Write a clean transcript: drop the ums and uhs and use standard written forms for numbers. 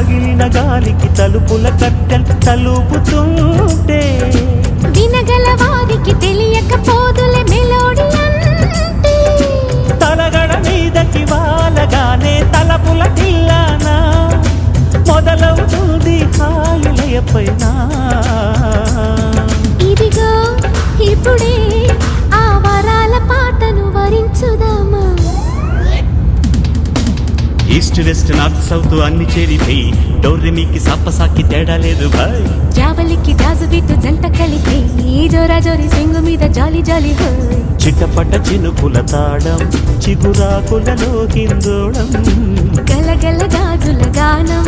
తగిలిన గాలికి తలుపుల కట్టెన్ తలుపుతుంటే వినగల వారికి తెలియకపోదులే మెలోడీ అంటే తలగడ మీదకి వాలగానే తలపుల టిల్లానా మొదలవుతుంది హాయిలయ పైన ఇదిగో ఇప్పుడే ఆ వరాల పాటను వరించుదామా ఈస్ట్ వెస్ట్ నార్త్ సౌత్ అన్ని చేరిపోయి డోర్రిమికి సాపసాకి తేడా లేదు భాయ్ జావలికి జాజు బిట్టు జంట కలిపి జోరా జోరి సింగు మీద జాలి జాలి హోయ్ చిటపట చినుకుల తాడం చిగురాకులలో హిందోళం గలగల గాజుల గానం